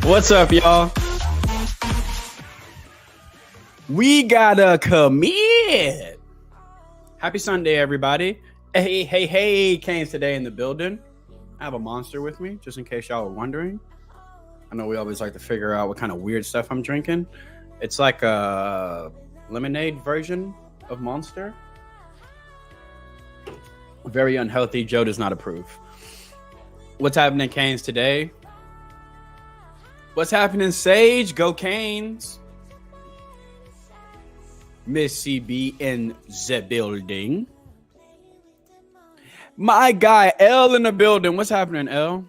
What's up, y'all? We got a commit. Happy Sunday, everybody. Hey, Kane's today in the building. I have a monster with me, just in case y'all were wondering. I know we always like to figure out what kind of weird stuff I'm drinking. It's like a lemonade version of Monster. Very unhealthy. Joe does not approve. What's happening, Canes, today? What's happening, Sage? Go Canes. Miss CB in the building. My guy, L in the building. What's happening, L?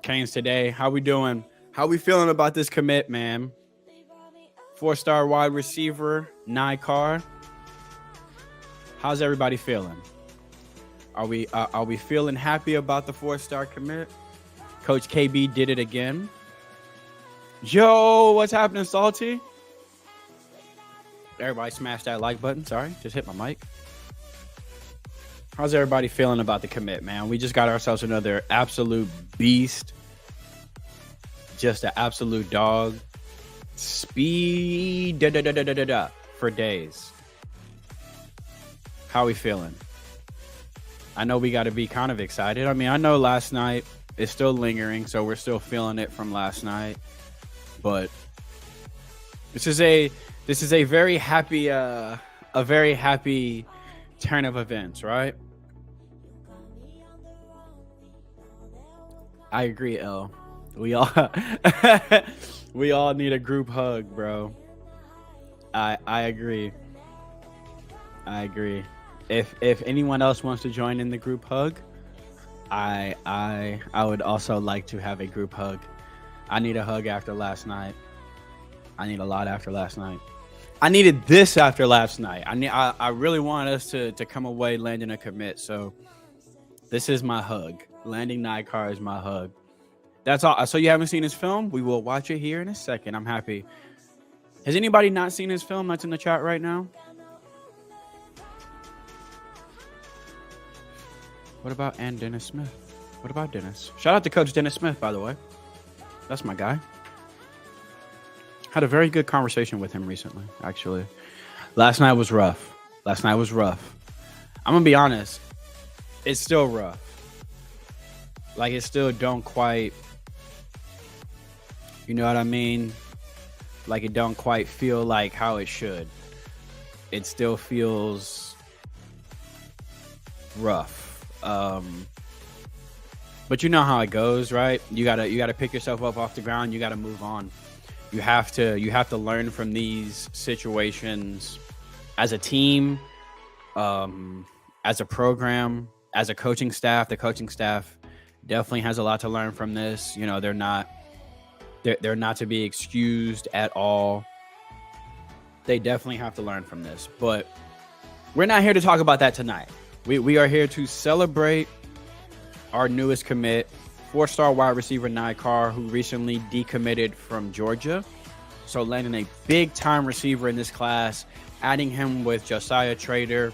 Canes today. How we doing? How we feeling about this commit, man? 4-star wide receiver, Nik Carr. How's everybody feeling? Are we feeling happy about the 4-star commit? Coach KB did it again. Yo, what's happening, Salty? Everybody smash that like button. Sorry, just hit my mic. How's everybody feeling about the commit, man? We just got ourselves another absolute beast. Just an absolute dog. Speed for days. How we feeling? I know we got to be kind of excited. I mean, I know last night is still lingering, so we're still feeling it from last night. But this is a very happy turn of events, right? I agree, L. We all need a group hug, bro. I agree. If anyone else wants to join in the group hug, I would also like to have a group hug. I need a hug after last night. I need a lot after last night. I needed this after last night. I really want us to come away landing a commit. So this is my hug. Landing Nik Carr is my hug. That's all. So you haven't seen his film? We will watch it here in a second. I'm happy. Has anybody not seen his film that's in the chat right now? What about Dennis Smith? What about Dennis? Shout out to Coach Dennis Smith, by the way. That's my guy. Had a very good conversation with him recently, actually. Last night was rough. I'm going to be honest. It's still rough. Like, it still don't quite, you know what I mean? Like, it don't quite feel like how it should. It still feels rough. But you know how it goes, right? You gotta pick yourself up off the ground. You gotta move on. You have to learn from these situations as a team, as a program, as a coaching staff. The coaching staff definitely has a lot to learn from this. You know, they're not to be excused at all. They definitely have to learn from this. But we're not here to talk about that tonight. We are here to celebrate our newest commit, 4-star wide receiver Nik Carr, who recently decommitted from Georgia. So landing a big-time receiver in this class, adding him with Josiah Trader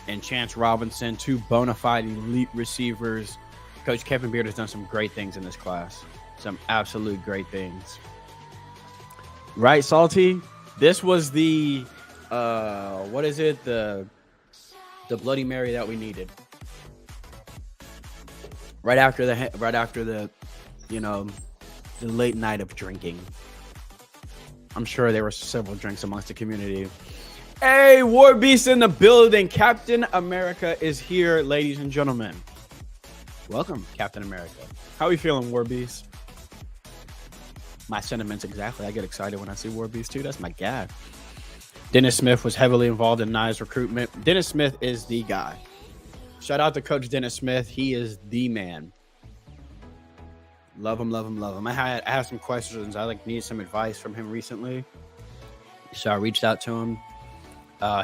and Chance Robinson, two bona fide elite receivers. Coach Kevin Beard has done some great things in this class. Some absolute great things. Right, Salty? This was the, what is it? The Bloody Mary that we needed. right after the you know the late night of drinking. I'm sure there were several drinks amongst the community. Hey, War Beast in the building. Captain America is here, ladies and gentlemen. Welcome, Captain America. How are you feeling, War Beast? My sentiments exactly. I get excited when I see War Beast too. That's my guy. Dennis Smith was heavily involved in Nye's recruitment. Dennis Smith is the guy. Shout out to Coach Dennis Smith. He is the man. Love him, love him, love him. I had some questions. I needed some advice from him recently. So I reached out to him.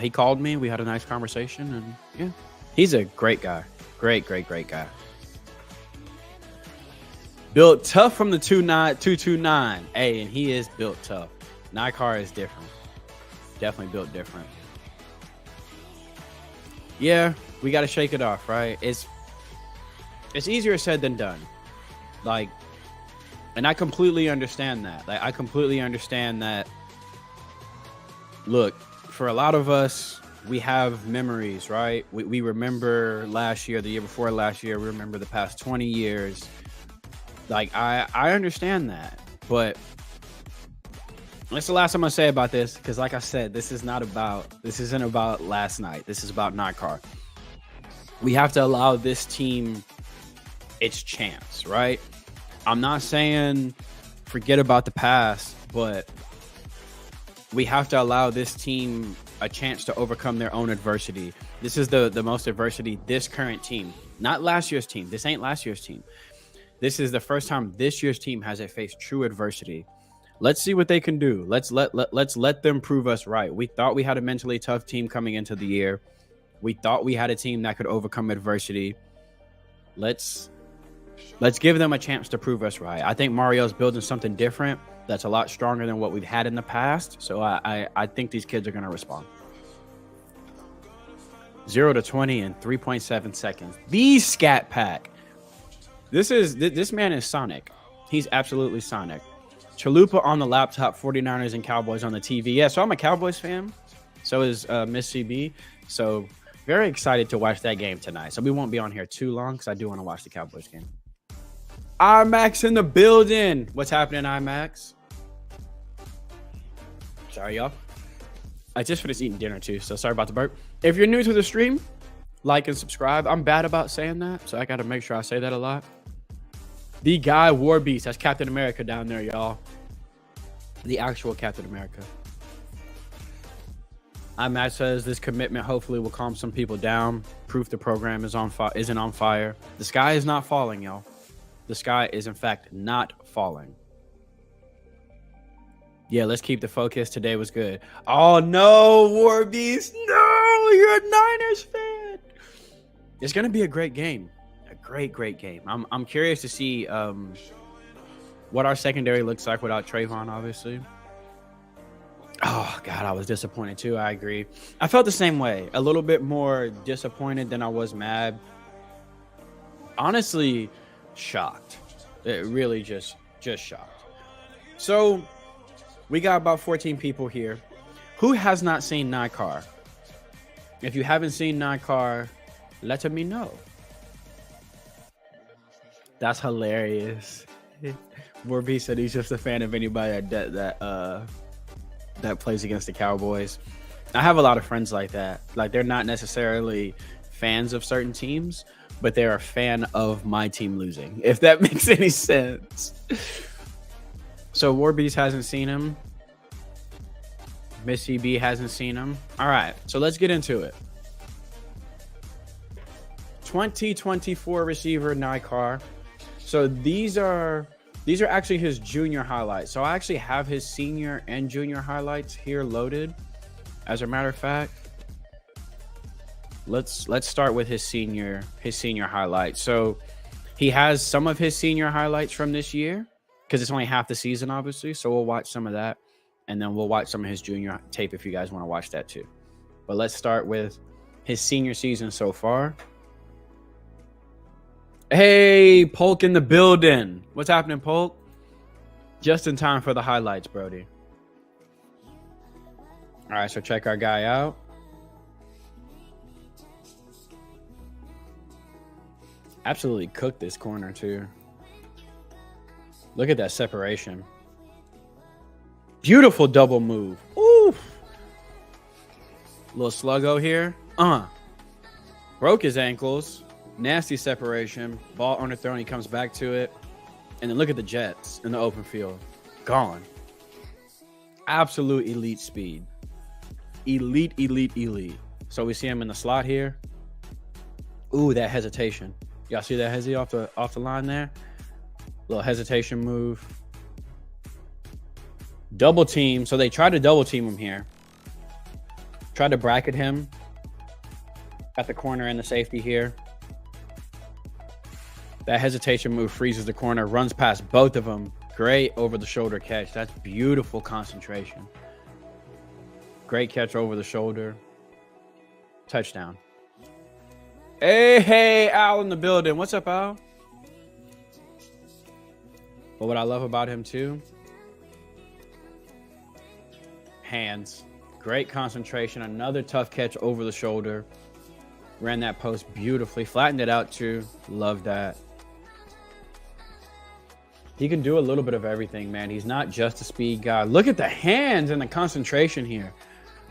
He called me. We had a nice conversation. And yeah, he's a great guy. Great guy. Built tough from the 229. Hey, and he is built tough. Nik Carr is different. Definitely built different. Yeah, we got to shake it off, right? It's easier said than done. And I completely understand that. I completely understand that. Look, for a lot of us, we have memories, right? We remember last year, the year before last year. We remember the past 20 years. I understand that, but that's the last I'm gonna say about this, because like I said, this isn't about last night. This is about Nik Carr. We have to allow this team its chance, right? I'm not saying forget about the past, but we have to allow this team a chance to overcome their own adversity. This is the most adversity this current team, not last year's team. This ain't last year's team. This is the first time this year's team has faced true adversity. Let's see what they can do. Let's let them prove us right. We thought we had a mentally tough team coming into the year. We thought we had a team that could overcome adversity. Let's give them a chance to prove us right. I think Mario's building something different that's a lot stronger than what we've had in the past. So I think these kids are going to respond. 0 to 20 in 3.7 seconds. The Scat Pack. This man is Sonic. He's absolutely Sonic. Chalupa on the laptop, 49ers and Cowboys on the TV. Yeah, so I'm a Cowboys fan. So is Miss CB. So very excited to watch that game tonight. So we won't be on here too long because I do want to watch the Cowboys game. IMAX in the building. What's happening, IMAX? Sorry, y'all. I just finished eating dinner too, so sorry about the burp. If you're new to the stream, like and subscribe. I'm bad about saying that, so I got to make sure I say that a lot. The guy, War Beast. That's Captain America down there, y'all. The actual Captain America. IMAX says this commitment hopefully will calm some people down. Proof the program isn't on fire. The sky is not falling, y'all. The sky is, in fact, not falling. Yeah, let's keep the focus. Today was good. Oh, no, War Beast. No, you're a Niners fan. It's going to be a great game. A great game. I'm curious to see what our secondary looks like without Trayvon, obviously. Oh, God, I was disappointed, too. I agree. I felt the same way. A little bit more disappointed than I was mad. Honestly, shocked. It really just shocked. So we got about 14 people here. Who has not seen Nik Carr? If you haven't seen Nik Carr, let me know. That's hilarious. Warby said he's just a fan of anybody that plays against the Cowboys. I have a lot of friends like that. Like, they're not necessarily fans of certain teams, but they're a fan of my team losing, if that makes any sense. So Warbeast hasn't seen him. Miss CB hasn't seen him. All right, so let's get into it. 2024 receiver Nik Carr. So these are actually his junior highlights. So I actually have his senior and junior highlights here loaded. As a matter of fact, let's start with his senior highlights. So he has some of his senior highlights from this year because it's only half the season, obviously. So we'll watch some of that, and then we'll watch some of his junior tape if you guys want to watch that too. But let's start with his senior season so far. Hey, Polk in the building. What's happening, Polk? Just in time for the highlights, Brody. All right, so check our guy out. Absolutely cooked this corner too. Look at that separation. Beautiful double move. Ooh. Little sluggo here. Broke his ankles. Nasty separation. Ball underthrown. He comes back to it. And then look at the Jets in the open field. Gone. Absolute elite speed. Elite, elite, elite. So we see him in the slot here. Ooh, that hesitation. Y'all see that hezzy off the line there? Little hesitation move. Double team. So they tried to double team him here. Tried to bracket him at the corner and the safety here. That hesitation move freezes the corner, runs past both of them. Great over the shoulder catch. That's beautiful concentration. Great catch over the shoulder. Touchdown. Hey, Al in the building. What's up, Al? But what I love about him too, hands. Great concentration. Another tough catch over the shoulder. Ran that post beautifully. Flattened it out too. Love that. He can do a little bit of everything, man. He's not just a speed guy. Look at the hands and the concentration here.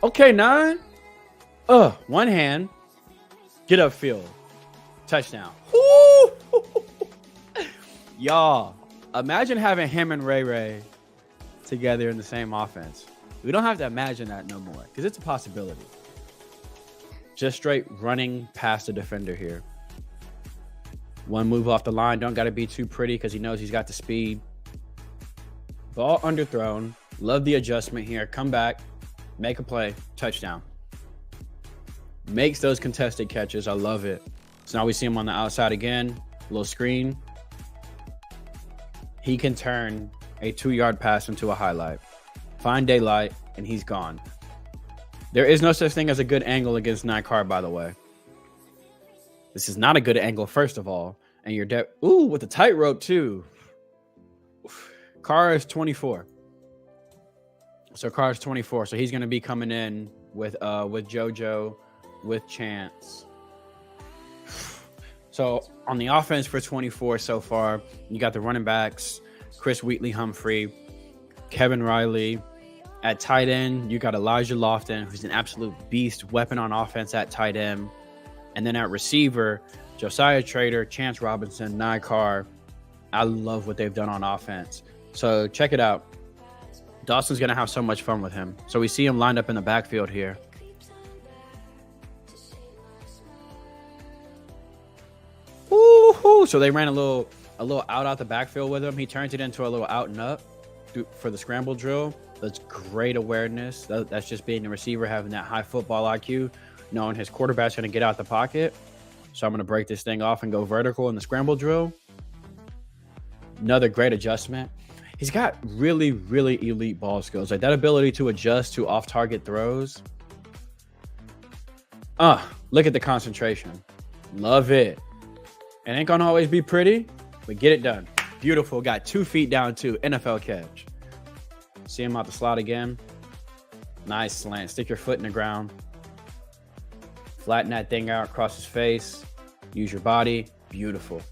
Okay, 9. One hand. Get upfield. Touchdown. Y'all, imagine having him and Ray Ray together in the same offense. We don't have to imagine that no more because it's a possibility. Just straight running past the defender here. One move off the line. Don't got to be too pretty because he knows he's got the speed. Ball underthrown. Love the adjustment here. Come back. Make a play. Touchdown. Makes those contested catches. I love it. So now we see him on the outside again. Little screen. He can turn a 2-yard pass into a highlight. Find daylight, and he's gone. There is no such thing as a good angle against Nik Carr, by the way. This is not a good angle, first of all. And you're dead. Ooh, with the tightrope, too. Carr is 24. So Carr is 24. So he's going to be coming in with JoJo, with Chance. So on the offense for 24 so far, you got the running backs, Chris Wheatley-Humphrey, Kevin Riley. At tight end, you got Elijah Lofton, who's an absolute beast, weapon on offense at tight end. And then at receiver, Josiah Trader, Chance Robinson, Nik Carr. I love what they've done on offense. So check it out. Dawson's going to have so much fun with him. So we see him lined up in the backfield here. Woo-hoo. So they ran a little out the backfield with him. He turns it into a little out and up for the scramble drill. That's great awareness. That's just being the receiver, having that high football IQ, knowing his quarterback's going to get out the pocket. So I'm going to break this thing off and go vertical in the scramble drill. Another great adjustment. He's got really, really elite ball skills. Like that ability to adjust to off-target throws. Look at the concentration. Love it. It ain't going to always be pretty, but get it done. Beautiful. Got 2 feet down too. NFL catch. See him out the slot again. Nice slant. Stick your foot in the ground. Flatten that thing out across his face. Use your body. Beautiful.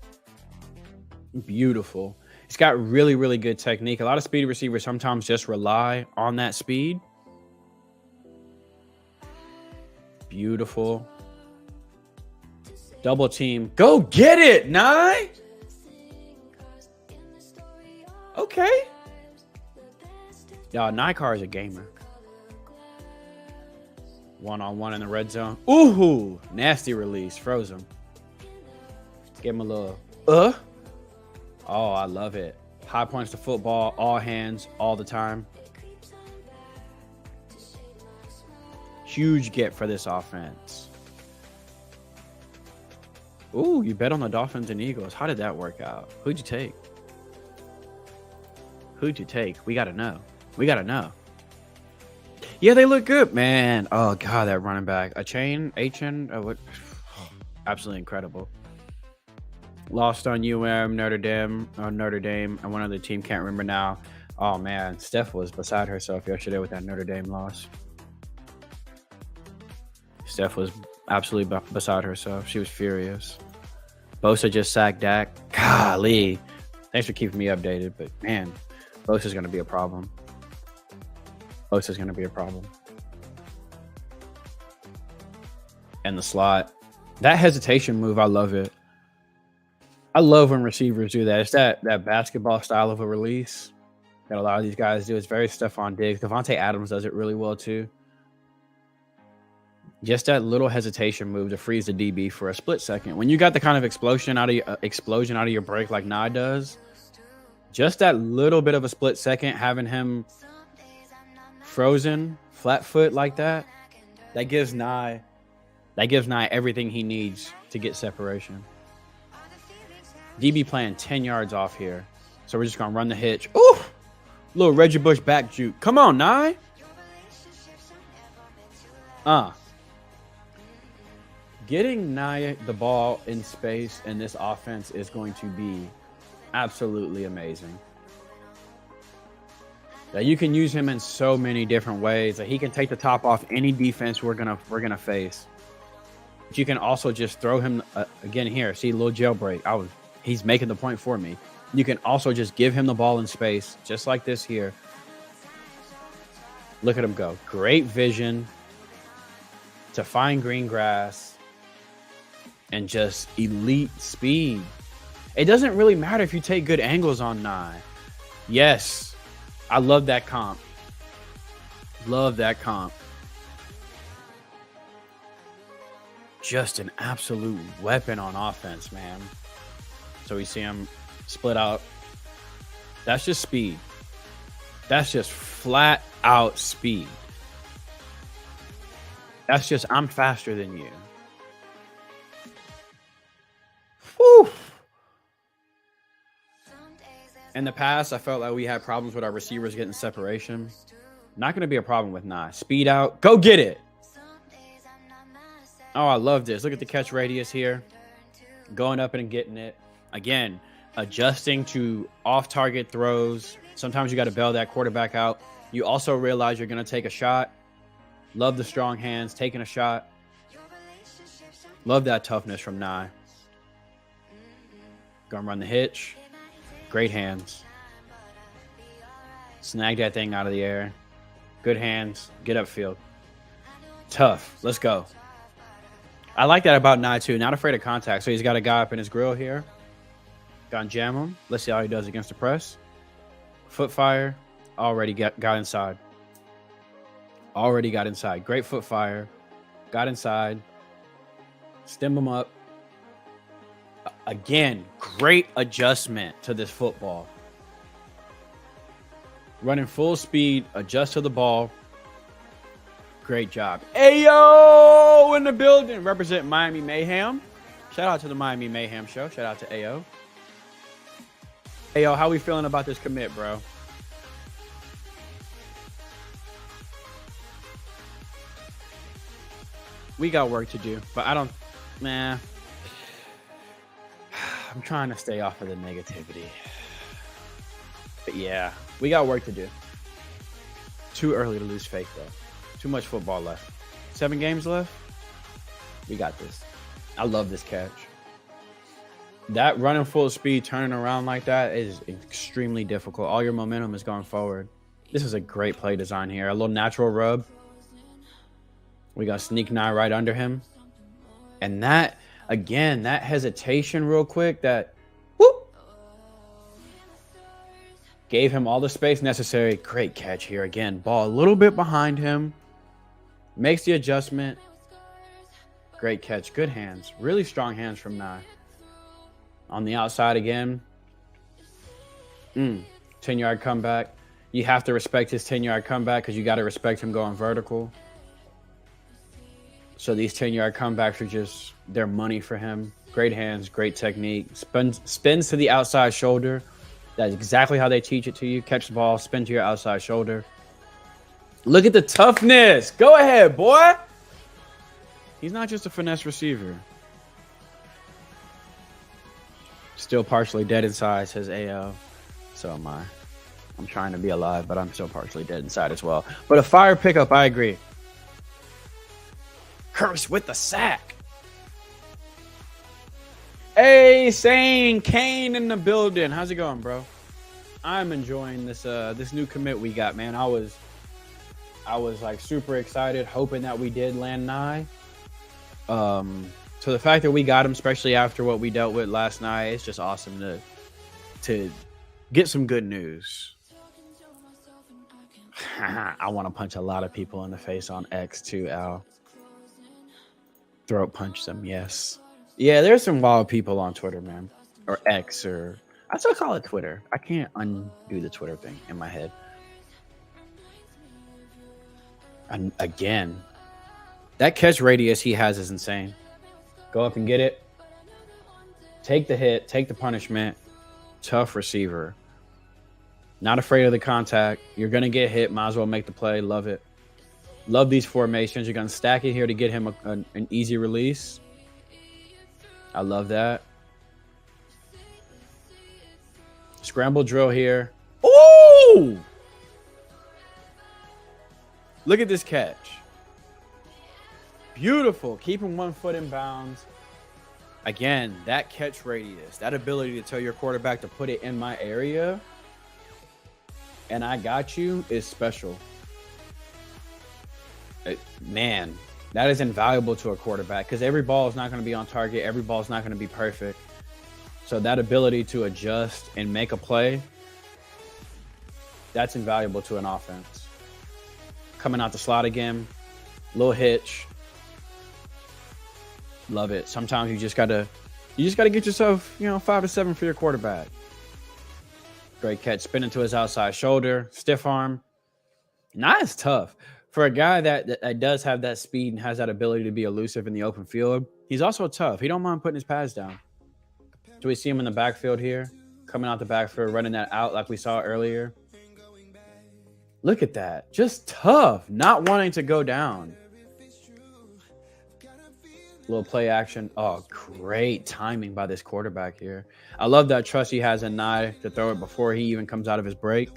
Beautiful. He's got really, really good technique. A lot of speed receivers sometimes just rely on that speed. Beautiful. Double team. Go get it, Nye. Okay. Y'all, Nik Carr is a gamer. One-on-one in the red zone. Ooh, nasty release. Froze him. Give him a little, Oh, I love it. High points to football, all hands, all the time. Huge get for this offense. Ooh, you bet on the Dolphins and Eagles. How did that work out? Who'd you take? Who'd you take? We got to know. We got to know. Yeah, they look good, man. Oh, God, that running back. What? Absolutely incredible. Lost on Notre Dame, and one other team, can't remember now. Oh, man, Steph was beside herself yesterday with that Notre Dame loss. Steph was absolutely beside herself. She was furious. Bosa just sacked Dak. Golly. Thanks for keeping me updated, but man, Bosa's going to be a problem. Bosa's going to be a problem. And the slot. That hesitation move, I love it. I love when receivers do that. It's that basketball style of a release that a lot of these guys do. It's very Stephon Diggs. Devontae Adams does it really well too. Just that little hesitation move to freeze the DB for a split second. When you got the kind of explosion out of your break like Nye does, just that little bit of a split second, having him frozen, flat foot like that, that gives Nye everything he needs to get separation. DB playing 10 yards off here. So we're just going to run the hitch. Ooh! Little Reggie Bush back juke. Come on, Nye. Getting Nye the ball in space in this offense is going to be absolutely amazing. That you can use him in so many different ways. That he can take the top off any defense we're gonna face. But you can also just throw him again here. See, a little jailbreak. He's making the point for me. You can also just give him the ball in space, just like this here. Look at him go. Great vision to find green grass and just elite speed. It doesn't really matter if you take good angles on Nye. Yes, I love that comp. Love that comp. Just an absolute weapon on offense, man. So we see him split out. That's just speed. That's just flat out speed. That's just, I'm faster than you. Whew. In the past, I felt like we had problems with our receivers getting separation. Not going to be a problem with Nye. Speed out. Go get it. Oh, I love this. Look at the catch radius here. Going up and getting it. Again, adjusting to off-target throws. Sometimes you got to bail that quarterback out. You also realize you're going to take a shot. Love the strong hands, taking a shot. Love that toughness from Nye. Gonna run the hitch. Great hands. Snag that thing out of the air. Good hands. Get upfield. Tough. Let's go. I like that about Nye too. Not afraid of contact. So he's got a guy up in his grill here. Gonna jam him. Let's see how he does against the press. Foot fire. Already got inside. Already got inside. Great foot fire. Got inside. Stem him up. Again, great adjustment to this football. Running full speed. Adjust to the ball. Great job. Ayo in the building. Represent Miami Mayhem. Shout out to the Miami Mayhem show. Shout out to Ayo. Ayo, how we feeling about this commit, bro? We got work to do, but I'm trying to stay off of the negativity. But yeah, we got work to do. Too early to lose faith, though. Too much football left. 7 games left. We got this. I love this catch. That running full speed, turning around like that is extremely difficult. All your momentum is going forward. This is a great play design here. A little natural rub. We got sneak Nye right under him. And that, again, that hesitation real quick, that whoop, gave him all the space necessary. Great catch here again. Ball a little bit behind him. Makes the adjustment. Great catch. Good hands. Really strong hands from Nye. On the outside again. 10-yard comeback. You have to respect his 10-yard comeback because you got to respect him going vertical. So these 10-yard comebacks are just, they're money for him. Great hands, great technique. Spins to the outside shoulder. That's exactly how they teach it to you. Catch the ball, spin to your outside shoulder. Look at the toughness. Go ahead, boy. He's not just a finesse receiver. Still partially dead inside, says AO. So am I. I'm trying to be alive, but I'm still partially dead inside as well. But a fire pickup, I agree. Curse with the sack. Hey, Sane Kane in the building. How's it going, bro? I'm enjoying this this new commit we got, man. I was like super excited, hoping that we did land Nye. So the fact that we got him, especially after what we dealt with last night, it's just awesome to get some good news. I want to punch a lot of people in the face on X too, Al. Throat punch them, yes. Yeah, there's some wild people on Twitter, man. Or X, or I still call it Twitter. I can't undo the Twitter thing in my head. And again, that catch radius he has is insane. Go up and get it. Take the hit. Take the punishment. Tough receiver. Not afraid of the contact. You're going to get hit. Might as well make the play. Love it. Love these formations. You're going to stack it here to get him an easy release. I love that. Scramble drill here. Ooh! Look at this catch. Beautiful. Keeping 1 foot in bounds. Again, that catch radius, that ability to tell your quarterback to put it in my area, and I got you, is special. Man, that is invaluable to a quarterback because every ball is not going to be on target. Every ball is not going to be perfect. So that ability to adjust and make a play, that's invaluable to an offense. Coming out the slot again, little hitch. Love it. Sometimes you just gotta get yourself, 5 to 7 for your quarterback. Great catch, spinning to his outside shoulder, stiff arm. Not as tough for a guy that does have that speed and has that ability to be elusive in the open field. He's also tough. He don't mind putting his pads down. Do we see him in the backfield here, coming out the backfield, running that out like we saw earlier? Look at that, just tough, not wanting to go down. Little play action. Oh, great timing by this quarterback here. I love that trust he has in Nye to throw it before he even comes out of his break.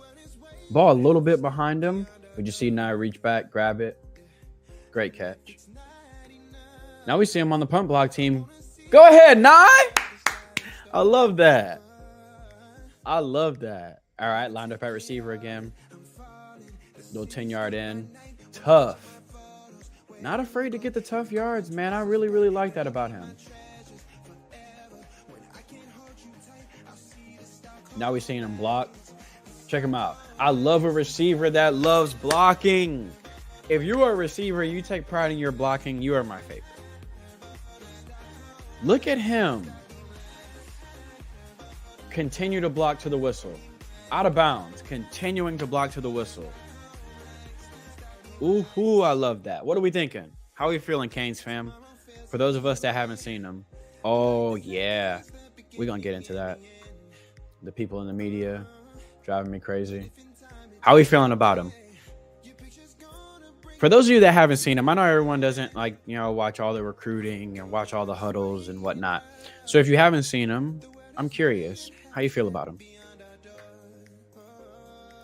Ball a little bit behind him. We just see Nye reach back, grab it. Great catch. Now we see him on the punt block team. Go ahead, Nye. I love that. I love that. All right, lined up at receiver again. Little 10-yard in. Tough. Not afraid to get the tough yards, man. I really, really like that about him. Now we're seeing him block. Check him out. I love a receiver that loves blocking. If you are a receiver, you take pride in your blocking, you are my favorite. Look at him. Continue to block to the whistle. Out of bounds. Continuing to block to the whistle. Ooh, I love that. What are we thinking? How are we feeling, Canes fam? For those of us that haven't seen them. Oh, yeah. We're going to get into that. The people in the media driving me crazy. How are we feeling about him? For those of you that haven't seen him, I know everyone doesn't watch all the recruiting and watch all the huddles and whatnot. So if you haven't seen him, I'm curious. How you feel about him?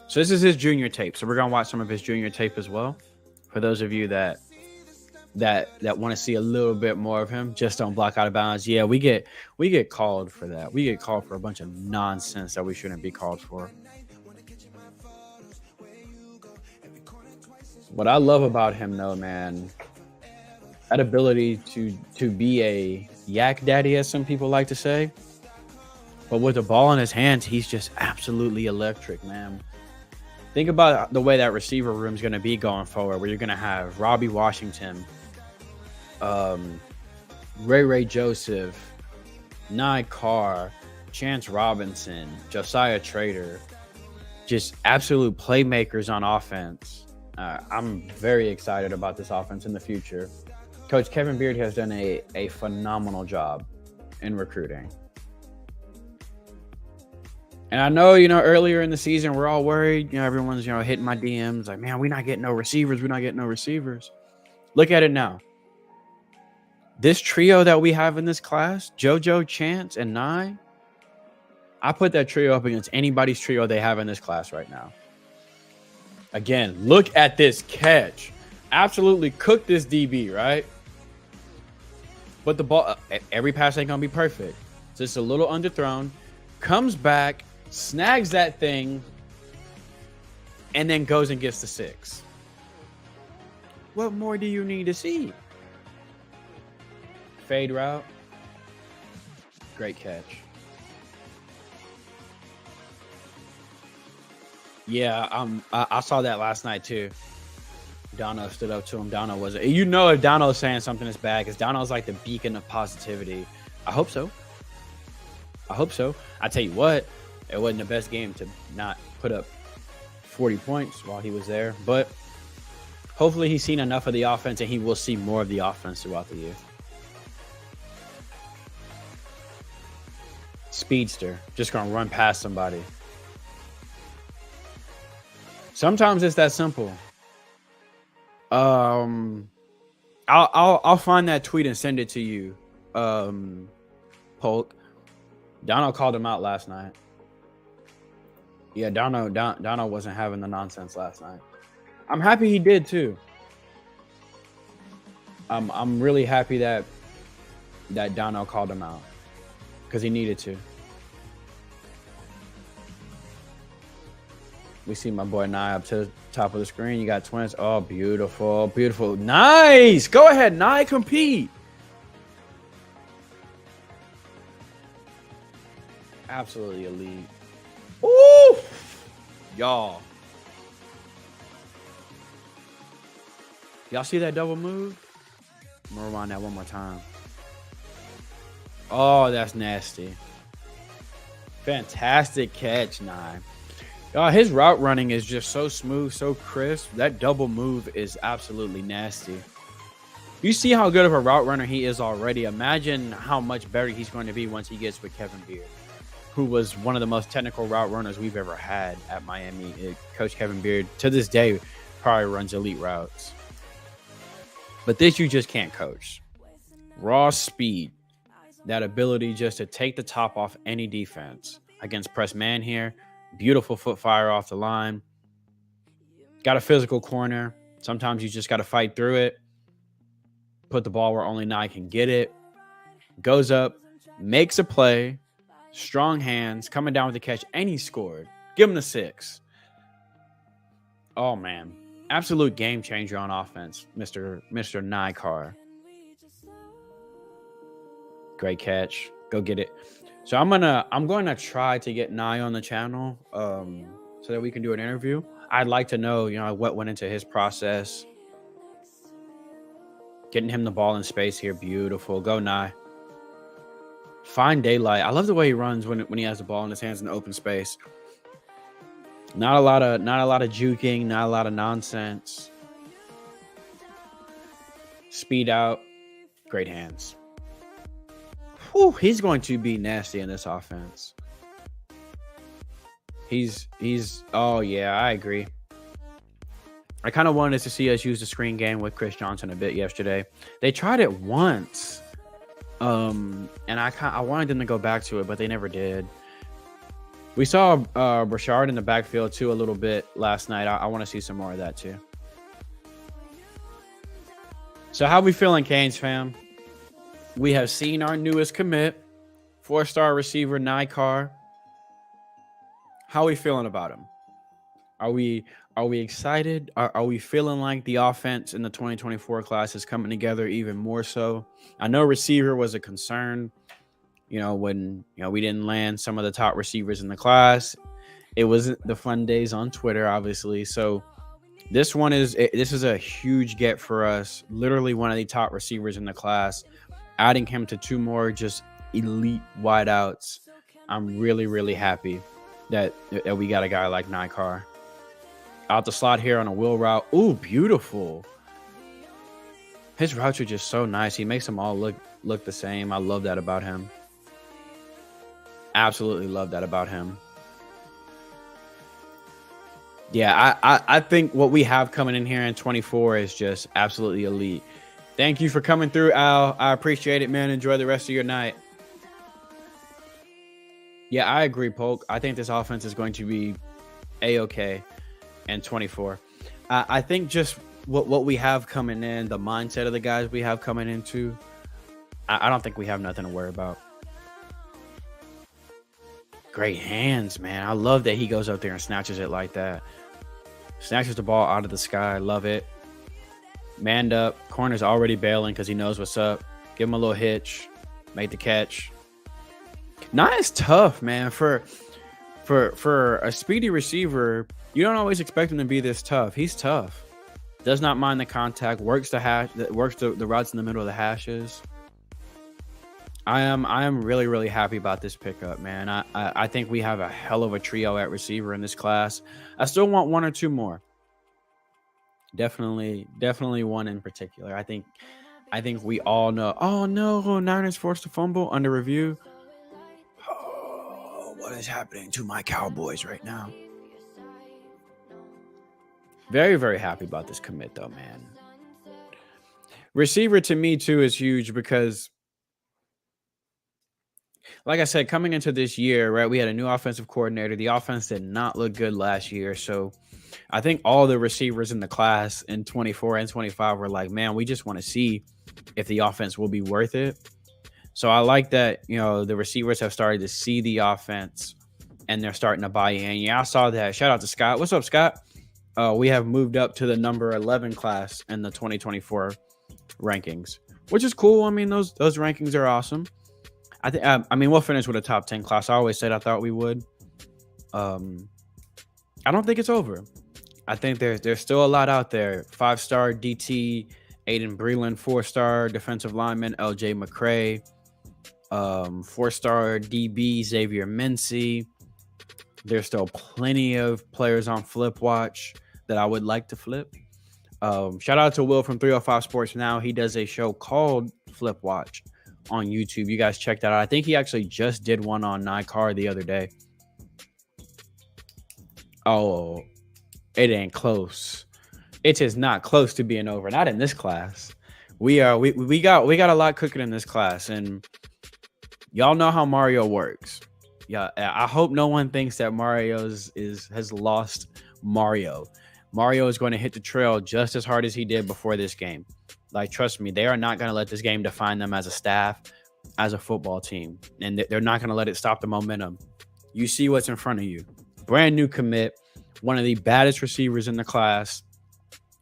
So this is his junior tape. So we're going to watch some of his junior tape as well. For those of you that want to see a little bit more of him, just don't block out of bounds. Yeah, we get called for that. We get called for a bunch of nonsense that we shouldn't be called for. What I love about him though, man, that ability to be a yak daddy, as some people like to say. But with the ball in his hands, he's just absolutely electric, man. Think about the way that receiver room is going to be going forward, where you're going to have Robbie Washington, Ray Joseph, Nik Carr, Chance Robinson, Josiah Trader, just absolute playmakers on offense. I'm very excited about this offense in the future. Coach Kevin Beard has done a phenomenal job in recruiting. And I know, earlier in the season, we're all worried. Everyone's, hitting my DMs like, man, we're not getting no receivers. We're not getting no receivers. Look at it now. This trio that we have in this class, JoJo, Chance, and Nye, I put that trio up against anybody's trio they have in this class right now. Again, look at this catch. Absolutely cooked this DB, right? But the ball, every pass ain't going to be perfect. just a little underthrown, comes back, snags that thing, and then goes and gets the 6. What more do you need to see? Fade route. Great catch. Yeah, I saw that last night too. Dono stood up to him. Dono was, you know, if Dono's saying something is bad, because Dono's like the beacon of positivity. I hope so. I hope so. I tell you what, it wasn't the best game to not put up 40 points while he was there, but hopefully he's seen enough of the offense and he will see more of the offense throughout the year. Speedster, just gonna run past somebody. Sometimes it's that simple. I'll find that tweet and send it to you. Polk. Dono called him out last night. Yeah, Dono wasn't having the nonsense last night. I'm happy he did too. I'm really happy that Dono called him out because he needed to. We see my boy Nye up to the top of the screen. You got twins. Oh, beautiful, beautiful, nice. Go ahead, Nye, compete. Absolutely elite. Ooh, y'all see that double move? I'm gonna rewind that one more time. Oh, that's nasty. Fantastic catch, Nye. His route running is just so smooth, so crisp. That double move is absolutely nasty. You see how good of a route runner he is already. Imagine how much better he's going to be once he gets with Kevin Beard, who was one of the most technical route runners we've ever had at Miami. Coach Kevin Beard, to this day, probably runs elite routes. But this you just can't coach. Raw speed, that ability just to take the top off any defense against press man here. Beautiful foot fire off the line. Got a physical corner. Sometimes you just got to fight through it. Put the ball where only Nye can get it. Goes up, makes a play. Strong hands, coming down with the catch, and he scored. Give him the 6. Oh, man. Absolute game changer on offense, Mr. Nik Carr. Great catch. Go get it. So I'm going to try to get Nye on the channel so that we can do an interview. I'd like to know, what went into his process. Getting him the ball in space here. Beautiful. Go, Nye. Find daylight. I love the way he runs when he has the ball in his hands in open space. Not a lot of juking, not a lot of nonsense. Speed out. Great hands. Whew, he's going to be nasty in this offense. Oh yeah, I agree. I kind of wanted to see us use the screen game with Chris Johnson a bit yesterday. They tried it once. And I wanted them to go back to it, but they never did. We saw Rashard in the backfield too a little bit last night. I want to see some more of that too. So how we feeling, Canes fam? We have seen our newest commit, 4-star receiver Nik Carr. How are we feeling about him? Are we excited? Are we feeling like the offense in the 2024 class is coming together even more so? I know receiver was a concern, when we didn't land some of the top receivers in the class. It wasn't the fun days on Twitter, obviously. So this is a huge get for us. Literally one of the top receivers in the class. Adding him to 2 more just elite wideouts. I'm really, really happy that we got a guy like Nik Carr. Out the slot here on a wheel route. Ooh, beautiful. His routes are just so nice. He makes them all look the same. I love that about him. Absolutely love that about him. Yeah, I think what we have coming in here in 24 is just absolutely elite. Thank you for coming through, Al. I appreciate it, man. Enjoy the rest of your night. Yeah, I agree, Polk. I think this offense is going to be A-okay in 24. I think just what we have coming in, the mindset of the guys we have coming into, I don't think we have nothing to worry about. Great hands, man. I love that he goes up there and snatches it like that. Snatches the ball out of the sky. Love it. Manned up. Corner's already bailing because he knows what's up. Give him a little hitch. Make the catch. Nice tough, man. For a speedy receiver, you don't always expect him to be this tough. He's tough. Does not mind the contact. Works the routes in the middle of the hashes. I am really happy about this pickup, man. I think we have a hell of a trio at receiver in this class. I still want one or two more. Definitely one in particular. I think we all know. Oh no, Niners forced a fumble under review. Oh, what is happening to my Cowboys right now? Very happy about this commit though, man. Receiver to me too is huge because, like I said, coming into this year, right, we had a new offensive coordinator. The offense did not look good last year. So I think all the receivers in the class in 24 and 25 were like, man, we just want to see if the offense will be worth it. So I like that, the receivers have started to see the offense and they're starting to buy in. Yeah, I saw that. Shout out to Scott. What's up, Scott? We have moved up to the number 11 class in the 2024 rankings, which is cool. I mean, those rankings are awesome. I mean, we'll finish with a top 10 class. I always said I thought we would. I don't think it's over. I think there's still a lot out there. 5-star DT, Aiden Breland, 4-star defensive lineman, LJ McCray, 4-star DB, Xavier Mincy. There's still plenty of players on Flip Watch that I would like to flip. Shout out to Will from 305 Sports Now. He does a show called Flip Watch on YouTube. You guys check that out. I think he actually just did one on Nik Carr the other day. Oh, it ain't close. It is not close to being over. Not in this class. We got a lot cooking in this class, and y'all know how Mario works. Yeah, I hope no one thinks that Mario has lost Mario. Mario is going to hit the trail just as hard as he did before this game. Like, trust me, they are not going to let this game define them as a staff, as a football team. And they're not going to let it stop the momentum. You see what's in front of you. Brand new commit, one of the baddest receivers in the class,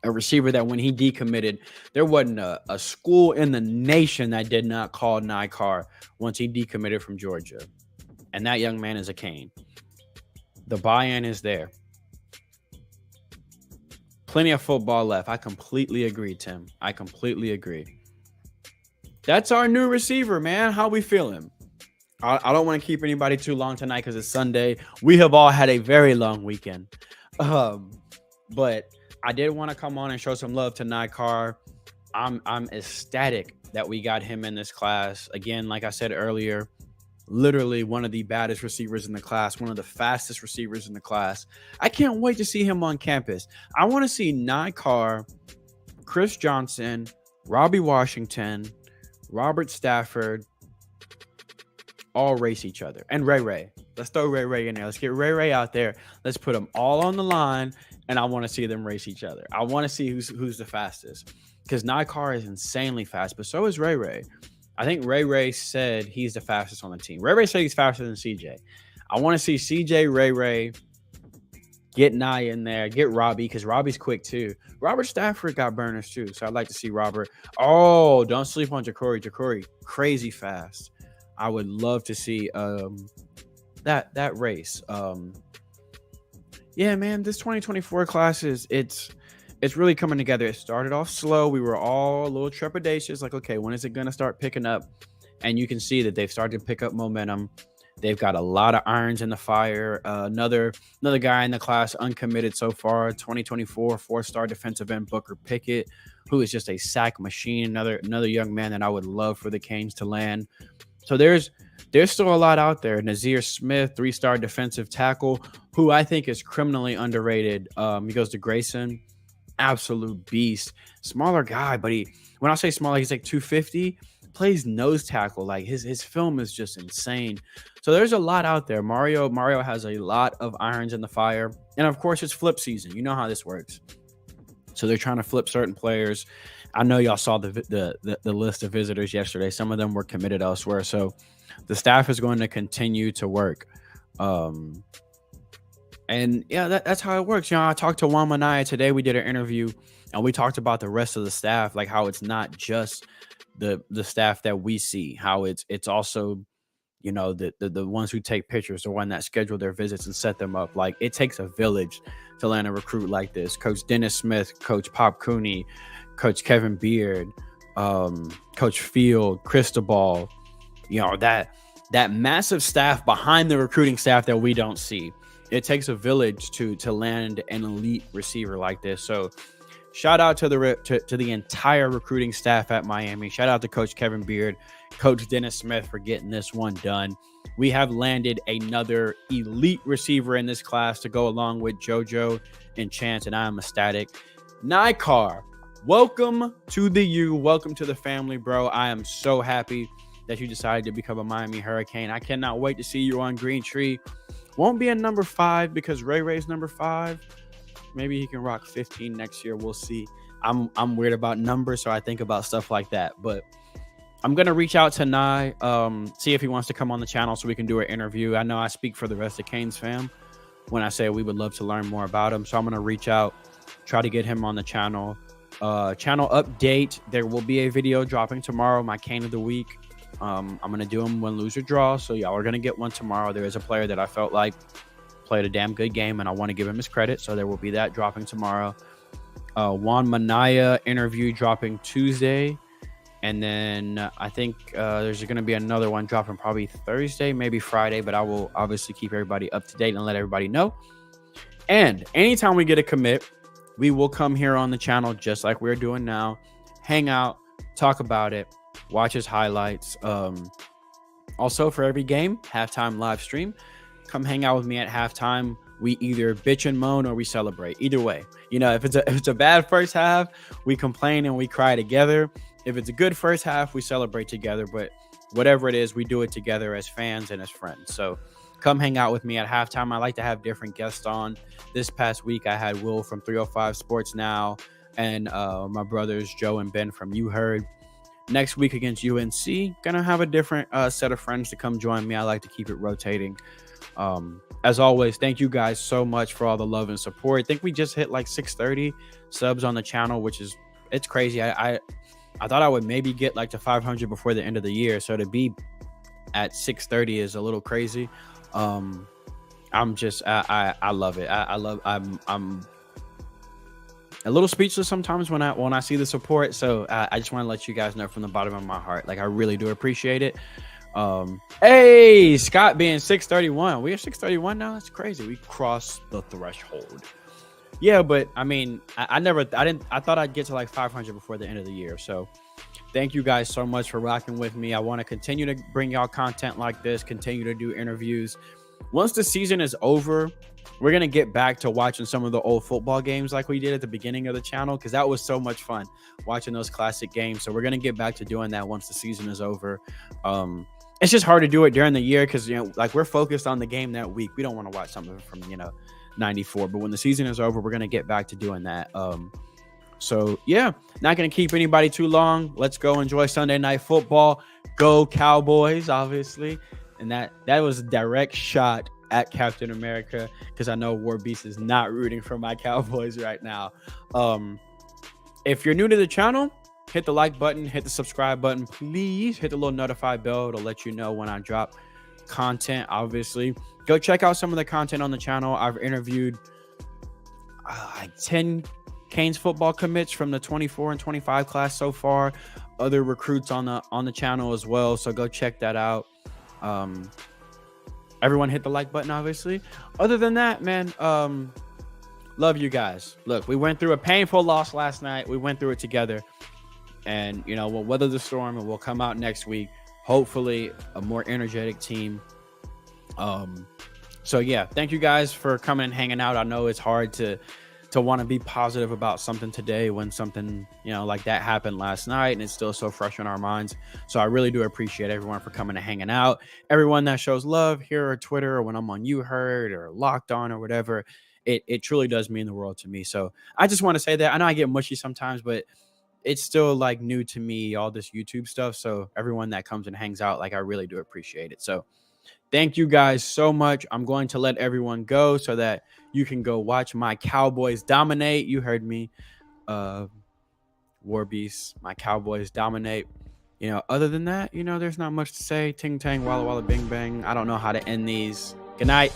a receiver that when he decommitted, there wasn't a school in the nation that did not call Nik Carr once he decommitted from Georgia. And that young man is a Cane. The buy-in is there. Plenty of football left. I completely agree, Tim. I completely agree. That's our new receiver, man. How we feeling? I don't want to keep anybody too long tonight because it's Sunday. We have all had a very long weekend. But I did want to come on and show some love to Nik Carr. I'm ecstatic that we got him in this class. Again, like I said earlier, literally one of the baddest receivers in the class, one of the fastest receivers in the class. I can't wait to see him on campus. I want to see Nik Carr, Chris Johnson, Robbie Washington, Robert Stafford all race each other. And Ray. Let's throw Ray in there. Let's get Ray out there. Let's put them all on the line, and I want to see them race each other. I want to see who's the fastest, because Nik Carr is insanely fast, but so is Ray. I think Ray said he's the fastest on the team. Ray said he's faster than CJ. I want to see CJ, Ray, get Nye in there, get Robbie, because Robbie's quick too. Robert Stafford got burners too, so I'd like to see Robert. Oh, don't sleep on Jacory. Jacory, crazy fast. I would love to see that race. Yeah, man, this 2024 class it's really coming together. It started off slow. We were all a little trepidatious, like, okay, when is it going to start picking up? And you can see that they've started to pick up momentum. They've got a lot of irons in the fire. Another guy in the class uncommitted so far, 2024 4-star defensive end Booker Pickett, who is just a sack machine. Another young man that I would love for the Canes to land. So there's still a lot out there. Nazir Smith, 3-star defensive tackle, who I think is criminally underrated. He goes to Grayson. Absolute beast. Smaller guy, but when I say smaller, he's like 250, plays nose tackle. Like his film is just insane. So there's a lot out there. Mario has a lot of irons in the fire. And of course, it's flip season. You know how this works. So they're trying to flip certain players. I know y'all saw the list of visitors yesterday. Some of them were committed elsewhere. So the staff is going to continue to work. Um, and yeah, that's how it works. I talked to Juan Manaya today. We did an interview, and we talked about the rest of the staff, like how it's not just the staff that we see, how it's also the ones who take pictures, the one that schedule their visits and set them up. Like, it takes a village to land a recruit like this. Coach Dennis Smith, Coach Pop Cooney, Coach Kevin Beard, Coach Field, Cristobal, that massive staff behind the recruiting staff that we don't see. It takes a village to land an elite receiver like this. So shout out to the entire recruiting staff at Miami. Shout out to Coach Kevin Beard, Coach Dennis Smith for getting this one done. We have landed another elite receiver in this class to go along with JoJo and Chance, and I am ecstatic. Nik Carr, welcome to the U. Welcome to the family, bro. I am so happy that you decided to become a Miami Hurricane. I cannot wait to see you on Green Tree. Won't be a number 5 because Ray's number 5. Maybe he can rock 15 next year. We'll see. I'm weird about numbers, so I think about stuff like that. But I'm gonna reach out to Nye, see if he wants to come on the channel so we can do an interview. I know I speak for the rest of Canes fam when I say we would love to learn more about him. So I'm gonna reach out, try to get him on the channel. Channel update: there will be a video dropping tomorrow. My Cane of the Week. I'm gonna do them win, lose, or draw. So y'all are gonna get one tomorrow. There is a player that I felt like played a damn good game, and I want to give him his credit. So there will be that dropping tomorrow. Juan Manaya interview dropping Tuesday, and then I think there's going to be another one dropping probably Thursday, maybe Friday. But I will obviously keep everybody up to date and let everybody know. And anytime we get a commit, we will come here on the channel just like we're doing now, hang out, talk about it, watch his highlights. Also, for every game, halftime live stream. Come hang out with me at halftime. We either bitch and moan or we celebrate. Either way, if it's a bad first half, we complain and we cry together. If it's a good first half, we celebrate together. But whatever it is, we do it together as fans and as friends. So come hang out with me at halftime. I like to have different guests on. This past week, I had Will from 305 Sports Now and my brothers Joe and Ben from You Heard. Next week against UNC, gonna have a different set of friends to come join me. I like to keep it rotating. As always, thank you guys so much for all the love and support. I think we just hit like 630 subs on the channel, which is, it's crazy. I thought I would maybe get like to 500 before the end of the year. So to be at 630 is a little crazy. I'm just, I love it. I'm a little speechless sometimes when I see the support. So I just want to let you guys know from the bottom of my heart, like I really do appreciate it. Hey, Scott being 631. We are 631 now. That's crazy. We crossed the threshold. Yeah, but I mean, I thought I'd get to like 500 before the end of the year. So thank you guys so much for rocking with me. I want to continue to bring y'all content like this, continue to do interviews. Once the season is over, we're going to get back to watching some of the old football games like we did at the beginning of the channel, because that was so much fun watching those classic games. So we're going to get back to doing that once the season is over. It's just hard to do it during the year because, like we're focused on the game that week. We don't want to watch something from, 94. But when the season is over, we're going to get back to doing that. So, yeah, not going to keep anybody too long. Let's go enjoy Sunday Night Football. Go Cowboys, obviously. And that was a direct shot at Captain America because I know War Beast is not rooting for my Cowboys right now. If you're new to the channel, hit the like button, hit the subscribe button. Please hit the little notify bell to let you know when I drop content, obviously. Go check out some of the content on the channel. I've interviewed like 10 Canes football commits from the 24 and 25 class so far. Other recruits on the channel as well. So go check that out. Everyone hit the like button, obviously. Other than that, man, love you guys. Look, we went through a painful loss last night. We went through it together. And, we'll weather the storm and we'll come out next week. Hopefully a more energetic team. So, yeah, thank you guys for coming and hanging out. I know it's hard to want to be positive about something today when something, like that happened last night and it's still so fresh in our minds. So I really do appreciate everyone for coming and hanging out. Everyone that shows love here or Twitter or when I'm on You Heard or Locked On or whatever, it truly does mean the world to me. So I just want to say that. I know I get mushy sometimes, but it's still like new to me, all this YouTube stuff. So everyone that comes and hangs out, like I really do appreciate it. So Thank you guys so much. I'm going to let everyone go so that you can go watch my Cowboys dominate. You heard me. War Beasts, my Cowboys dominate. Other than that, there's not much to say. Ting tang, walla walla, bing bang. I don't know how to end these. Good night.